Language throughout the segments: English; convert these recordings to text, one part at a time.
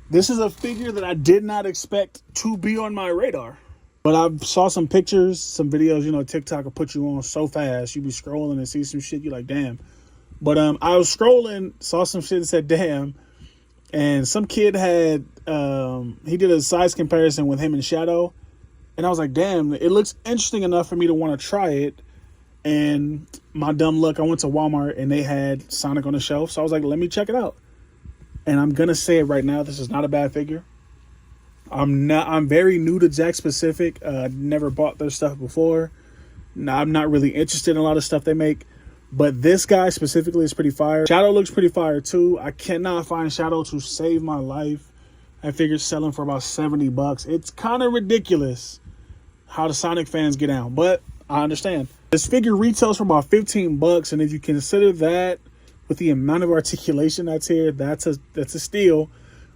This is a figure that I did not expect to be on my radar. But I saw some pictures, some videos, you know, TikTok will put you on so fast. You be scrolling and see some shit, you like, damn. But I was scrolling, saw some shit that said, damn. And some kid had, he did a size comparison with him and Shadow. And I was like, damn, it looks interesting enough for me to want to try it. And my dumb luck, I went to Walmart and they had Sonic on the shelf. So I was like, let me check it out. And I'm going to say it right now, this is not a bad figure. I'm very new to Jakks Pacific. Never bought their stuff before. I'm not really interested in a lot of stuff they make. But this guy specifically is pretty fire. Shadow looks pretty fire too. I cannot find Shadow to save my life. I figured selling for about $70. It's kind of ridiculous how the Sonic fans get down, but I understand. This figure retails for about $15, and if you consider that with the amount of articulation that's here, that's a steal.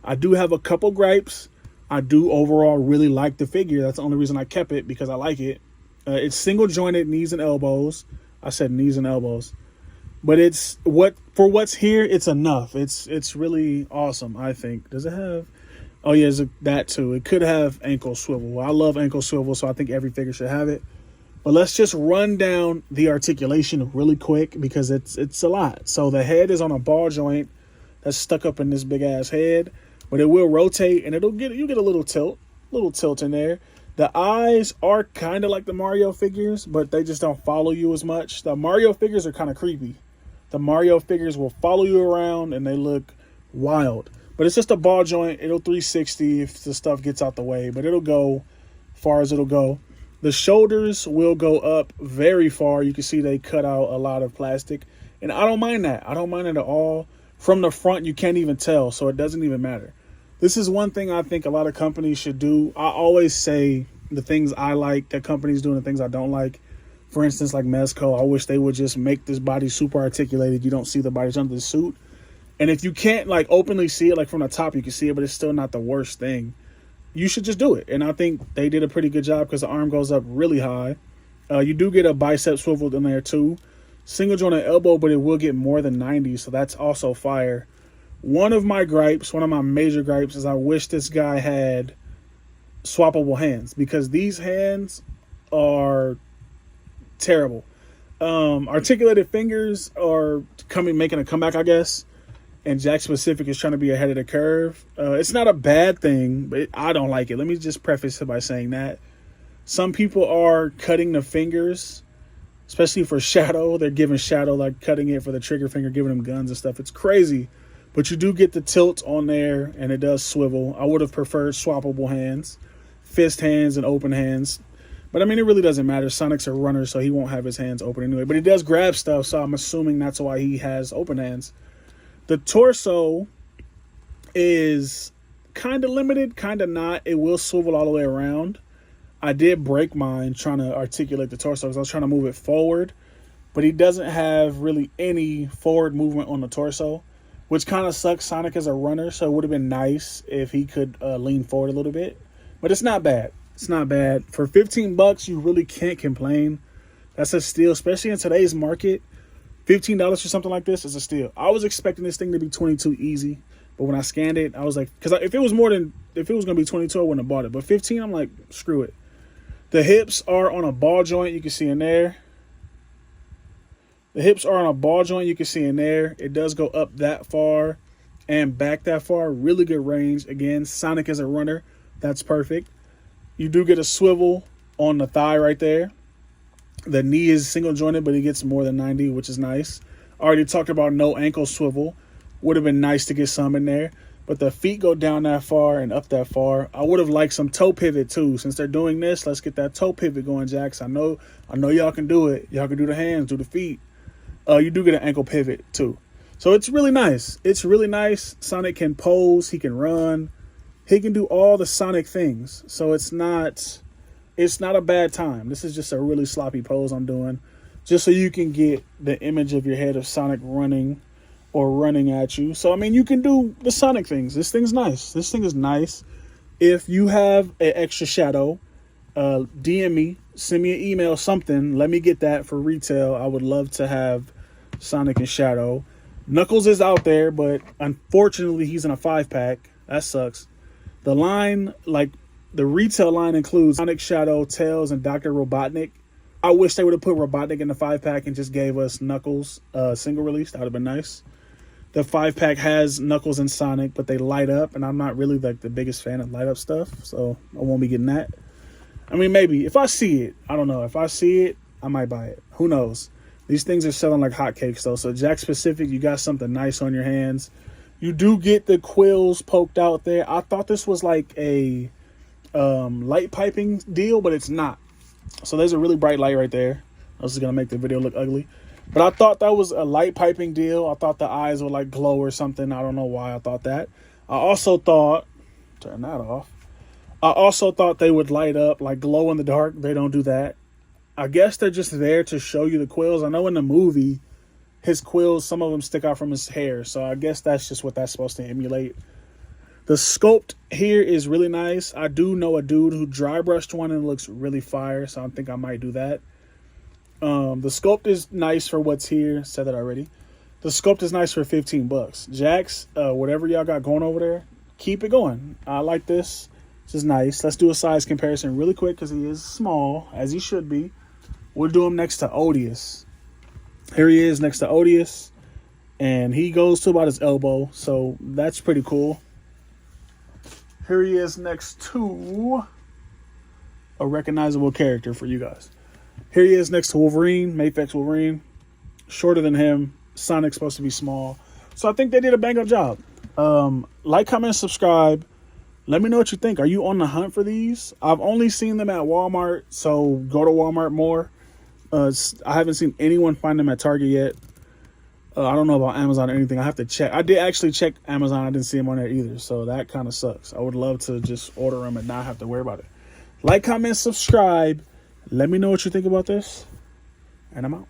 I do have a couple gripes. I do overall really like the figure. That's the only reason I kept it, because I like it. It's single jointed knees and elbows. I said knees and elbows, but it's what's here. It's enough. It's really awesome. I think. Does it have? Oh yeah, that too. It could have ankle swivel. I love ankle swivel, so I think every figure should have it. But let's just run down the articulation really quick, because it's a lot. So the head is on a ball joint that's stuck up in this big ass head, but it will rotate and you get a little tilt in there. The eyes are kind of like the Mario figures, but they just don't follow you as much. The Mario figures are kind of creepy. The Mario figures will follow you around and they look wild. But it's just a ball joint. It'll 360 if the stuff gets out the way, but it'll go far as it'll go. The shoulders will go up very far. You can see they cut out a lot of plastic, and I don't mind that. I don't mind it at all. From the front, you can't even tell, so it doesn't even matter. This is one thing I think a lot of companies should do. I always say the things I like that companies do and the things I don't like. For instance, like Mezco, I wish they would just make this body super articulated. You don't see the bodies under the suit. And if you can't like openly see it, like from the top you can see it, but it's still not the worst thing, you should just do it. And I think they did a pretty good job, because the arm goes up really high. You do get a bicep swivel in there too. Single jointed elbow, but it will get more than 90, so that's also fire. One of my major gripes is I wish this guy had swappable hands, because these hands are terrible. Articulated fingers are making a comeback, I guess. And Jakks Pacific is trying to be ahead of the curve. It's not a bad thing, but I don't like it. Let me just preface it by saying that. Some people are cutting the fingers, especially for Shadow. They're giving Shadow, like cutting it for the trigger finger, giving him guns and stuff. It's crazy. But you do get the tilt on there, and it does swivel. I would have preferred swappable hands, fist hands and open hands. But I mean, it really doesn't matter. Sonic's a runner, so he won't have his hands open anyway. But he does grab stuff, so I'm assuming that's why he has open hands. The torso is kind of limited, kind of not. It will swivel all the way around. I did break mine trying to articulate the torso, because I was trying to move it forward. But he doesn't have really any forward movement on the torso, which kind of sucks. Sonic is a runner, so it would have been nice if he could lean forward a little bit. But it's not bad. It's not bad. For $15, you really can't complain. That's a steal, especially in today's market. $15 for something like this is a steal. I was expecting this thing to be $22 easy, but when I scanned it, I was like, because if it was going to be $22, I wouldn't have bought it. But $15, I'm like, screw it. The hips are on a ball joint. You can see in there. The hips are on a ball joint. You can see in there. It does go up that far and back that far. Really good range. Again, Sonic is a runner. That's perfect. You do get a swivel on the thigh right there. The knee is single jointed, but it gets more than 90, which is nice. I already talked about no ankle swivel. Would have been nice to get some in there. But the feet go down that far and up that far. I would have liked some toe pivot too. Since they're doing this, let's get that toe pivot going, Jakks. I know y'all can do it. Y'all can do the hands, do the feet. You do get an ankle pivot too. So it's really nice. It's really nice. Sonic can pose. He can run. He can do all the Sonic things. So it's not a bad time. This is just a really sloppy pose I'm doing, just so you can get the image of your head of Sonic running or running at you. So, I mean, you can do the Sonic things. This thing's nice. This thing is nice. If you have an extra Shadow, DM me, send me an email, something. Let me get that for retail. I would love to have Sonic and Shadow. Knuckles is out there, but unfortunately, he's in a 5-pack. That sucks. The line, like the retail line, includes Sonic, Shadow, Tails, and Dr. Robotnik. I wish they would have put Robotnik in the 5-pack and just gave us Knuckles single release. That would have been nice. The 5-pack has Knuckles and Sonic, but they light up, and I'm not really like the biggest fan of light up stuff, so I won't be getting that. I mean, maybe if I see it, I don't know. If I see it, I might buy it. Who knows? These things are selling like hotcakes, though. So Jack Specific, you got something nice on your hands. You do get the quills poked out there. I thought this was like a light piping deal, but it's not. So there's a really bright light right there. This is gonna make the video look ugly, but I thought that was a light piping deal. I thought the eyes would like glow or something. I don't know why I thought that. I also thought, turn that off. I also thought they would light up, like glow in the dark. They don't do that. I guess they're just there to show you the quills. I know in the movie, his quills, some of them stick out from his hair. So I guess that's just what that's supposed to emulate. The sculpt here is really nice. I do know a dude who dry brushed one and it looks really fire. So I think I might do that. The sculpt is nice for what's here. Said that already. The sculpt is nice for $15. Jax, whatever y'all got going over there, keep it going. I like this. This is nice. Let's do a size comparison really quick because he is small, as he should be. We'll do him next to Odious. Here he is next to Odious, and he goes to about his elbow, so that's pretty cool. Here he is next to a recognizable character for you guys. Here he is next to Wolverine, Mafex Wolverine. Shorter than him. Sonic's supposed to be small. So I think they did a bang-up job. Like, comment, subscribe. Let me know what you think. Are you on the hunt for these? I've only seen them at Walmart, so go to Walmart more. I haven't seen anyone find them at Target yet. I don't know about Amazon or anything. I have to check. I did actually check Amazon. I didn't see them on there either, so that kind of sucks. I would love to just order them and not have to worry about it. Like, comment, subscribe. Let me know what you think about this, and I'm out.